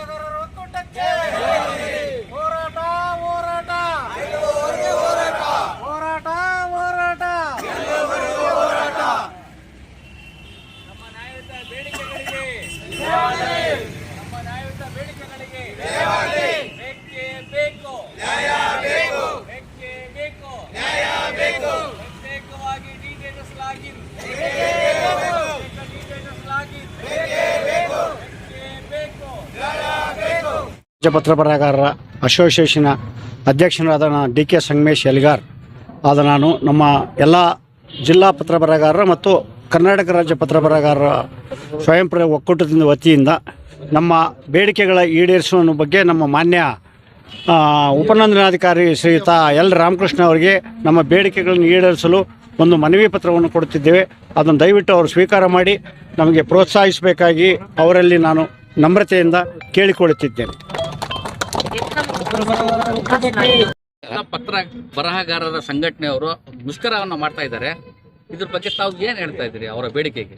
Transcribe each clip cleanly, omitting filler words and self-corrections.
ಬರಹಗಾರರ ಒಕ್ಕೂಟಕ್ಕೆ ಹೋರಾಟ ಹೋರಾಟ ಹೋರಾಟ ಹೋರಾಟ ಹೋರಾಟ. ನಮ್ಮ ನ್ಯಾಯಯುತ ಬೇಡಿಕೆಗಳಿಗೆ ನಮ್ಮ ನ್ಯಾಯಯುತ ಬೇಡಿಕೆಗಳಿಗೆ ಬೇಕೇ ಬೇಕು, ನ್ಯಾಯ ಬೇಕು, ಬೇಕೇ ಬೇಕು, ನ್ಯಾಯ ಬೇಕು. ಪ್ರತ್ಯೇಕವಾಗಿ ಡಿಟೇಲ್ಸ್ಲಾಗಿ ರಾಜ್ಯ ಪತ್ರ ಬರಹಗಾರರ ಅಸೋಸಿಯೇಷನ್ ಅಧ್ಯಕ್ಷರಾದ ಡಿ ಕೆ ಸಂಗಮೇಶ್ ಯಲಿಗಾರ್ ಆದ ನಾನು ನಮ್ಮ ಎಲ್ಲ ಜಿಲ್ಲಾ ಪತ್ರ ಬರಹಗಾರರ ಮತ್ತು ಕರ್ನಾಟಕ ರಾಜ್ಯ ಪತ್ರ ಬರಹಗಾರರ ಸ್ವಯಂ ಒಕ್ಕೂಟದಿಂದ ವತಿಯಿಂದ ನಮ್ಮ ಬೇಡಿಕೆಗಳ ಈಡೇರಿಸುವ ಬಗ್ಗೆ ನಮ್ಮ ಮಾನ್ಯ ಉಪನೋಂದಣಾಧಿಕಾರಿ ಶ್ರೀಯುತ ಎಲ್ ರಾಮಕೃಷ್ಣ ಅವರಿಗೆ ನಮ್ಮ ಬೇಡಿಕೆಗಳನ್ನು ಈಡೇರಿಸಲು ಒಂದು ಮನವಿ ಪತ್ರವನ್ನು ಕೊಡುತ್ತಿದ್ದೇವೆ. ಅದನ್ನು ದಯವಿಟ್ಟು ಅವರು ಸ್ವೀಕಾರ ಮಾಡಿ ನಮಗೆ ಪ್ರೋತ್ಸಾಹಿಸಬೇಕಾಗಿ ಅವರಲ್ಲಿ ನಾನು ನಮ್ರತೆಯಿಂದ ಕೇಳಿಕೊಳ್ಳುತ್ತಿದ್ದೇನೆ. ಪತ್ರ ಬರಹಗಾರರ ಸಂಘಟನೆಯವರು ಮುಷ್ಕರವನ್ನು ಮಾಡ್ತಾ ಇದ್ದಾರೆ. ಇದ್ರ ಬಗ್ಗೆ ತಾವು ಏನು ಹೇಳ್ತಾ ಇದ್ದೀರಿ ಅವರ ಬೇಡಿಕೆಗೆ?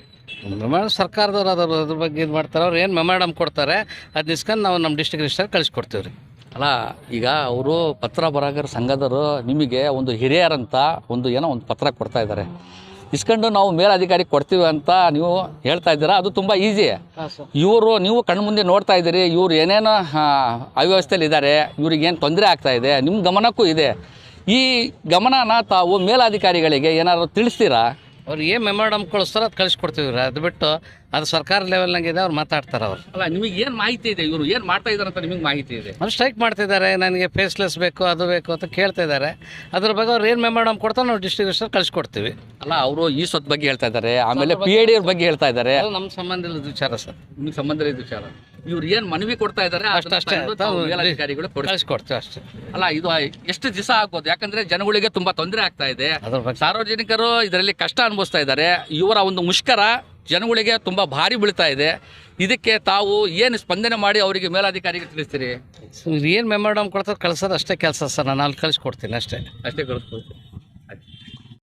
ಸರ್ಕಾರದವ್ರು ಅದ್ರ ಬಗ್ಗೆ ಇದು ಮಾಡ್ತಾರೆ. ಅವ್ರು ಏನು ಮೆಮೊರಾಂಡಮ್ ಕೊಡ್ತಾರೆ ಅದು ಇಸ್ಕೊಂಡು ನಾವು ನಮ್ಮ ಡಿಸ್ಟ್ರಿಕ್ಟ್ ರಿಜಿಸ್ಟರ್ ಕಳಿಸ್ಕೊಡ್ತೀವಿ ರೀ. ಅಲ್ಲ, ಈಗ ಅವರು ಪತ್ರ ಬರಹಗಾರ ಸಂಘದವರು ನಿಮಗೆ ಒಂದು ಹಿರಿಯರಂತ ಒಂದು ಪತ್ರ ಕೊಡ್ತಾ ಇದ್ದಾರೆ. ಇಸ್ಕೊಂಡು ನಾವು ಮೇಲಧಿಕಾರಿಗೆ ಕೊಡ್ತೀವಿ ಅಂತ ನೀವು ಹೇಳ್ತಾ ಇದ್ದೀರಾ. ಅದು ತುಂಬ ಈಸಿ. ನೀವು ಕಣ್ಣು ಮುಂದೆ ನೋಡ್ತಾ ಇದ್ದೀರಿ, ಇವ್ರು ಏನೇನೋ ಅವ್ಯವಸ್ಥೆಯಲ್ಲಿ ಇದ್ದಾರೆ, ಇವ್ರಿಗೇನು ತೊಂದರೆ ಆಗ್ತಾ ಇದೆ, ನಿಮ್ಮ ಗಮನಕ್ಕೂ ಇದೆ. ಈ ಗಮನನ ತಾವು ಮೇಲಧಿಕಾರಿಗಳಿಗೆ ಏನಾದ್ರು ತಿಳಿಸ್ತೀರಾ? ಅವ್ರು ಏನು ಮೆಮೊರಾಂಡಮ್ ಕಳಿಸ್ತಾರೋ ಅದು ಕಳಿಸ್ಕೊಡ್ತೀವಿ ರೀ. ಅದು ಬಿಟ್ಟು ಅದು ಸರ್ಕಾರ ಲೆವೆಲ್ನಾಗಿದೆ, ಅವ್ರು ಮಾತಾಡ್ತಾರೆ. ಅವ್ರು ಅಲ್ಲ, ನಿಮಗೆ ಏನು ಮಾಹಿತಿ ಇದೆ, ಇವರು ಏನು ಮಾಡ್ತಾ ಇದ್ದಾರೆ ಅಂತ ನಿಮಗೆ ಮಾಹಿತಿ ಇದೆ? ಅವ್ರು ಸ್ಟ್ರೈಕ್ ಮಾಡ್ತಿದ್ದಾರೆ, ನನಗೆ ಫೇಸ್ಲೆಸ್ ಬೇಕು ಅದು ಬೇಕು ಅಂತ ಕೇಳ್ತಾ ಇದ್ದಾರೆ. ಅದ್ರ ಬಗ್ಗೆ ಅವ್ರು ಏನು ಮೆಮೊರಾಂಡಮ್ ಕೊಡ್ತಾರೆ ನಾವು ಡಿಸ್ಟ್ರಿಕ್ಟ್ ರಿಜಿಸ್ಟರ್ ಕಳಿಸ್ಕೊಡ್ತೀವಿ. ಅಲ್ಲ, ಅವರು ಈ ಸ್ವತ್ತು ಬಗ್ಗೆ ಹೇಳ್ತಾ ಇದ್ದಾರೆ, ಆಮೇಲೆ PID ಅವ್ರ ಬಗ್ಗೆ ಹೇಳ್ತಾ ಇದ್ದಾರೆ. ಅದು ನಮ್ಮ ಸಂಬಂಧ ಇಲ್ಲದ ವಿಚಾರ ಸರ್. ನಿಮಗೆ ಸಂಬಂಧ ಇಲ್ಲದ ವಿಚಾರ. ಇವ್ರು ಏನು ಮನವಿ ಕೊಡ್ತಾ ಇದ್ದಾರೆ ಅಷ್ಟೇ ಮೇಲಧಿಕಾರಿಗಳು ಕಳಿಸ್ಕೊಡ್ತೀವಿ ಅಷ್ಟೇ. ಅಲ್ಲ, ಇದು ಎಷ್ಟು ದಿವಸ ಆಗ್ಬೋದು? ಯಾಕಂದ್ರೆ ಜನಗಳಿಗೆ ತುಂಬಾ ತೊಂದರೆ ಆಗ್ತಾ ಇದೆ, ಸಾರ್ವಜನಿಕರು ಇದರಲ್ಲಿ ಕಷ್ಟ ಅನುಭವಿಸ್ತಾ ಇದ್ದಾರೆ. ಇವರ ಒಂದು ಮುಷ್ಕರ ಜನಗಳಿಗೆ ತುಂಬಾ ಭಾರಿ ಬೀಳ್ತಾ ಇದೆ. ಇದಕ್ಕೆ ತಾವು ಏನು ಸ್ಪಂದನೆ ಮಾಡಿ ಅವರಿಗೆ ಮೇಲಧಿಕಾರಿಗೆ ತಿಳಿಸ್ತೀರಿ? ಏನು ಮೆಮೊರಾಂಡಮ್ ಕೊಡ್ತಾರೆ ಕಳ್ಸೋದು ಅಷ್ಟೇ ಕೆಲಸ ಸರ್. ನಾನು ಅಲ್ಲಿ ಕಳಿಸ್ಕೊಡ್ತೀನಿ ಅಷ್ಟೇ ಕಳಿಸ್ಕೊಡ್ತೀನಿ.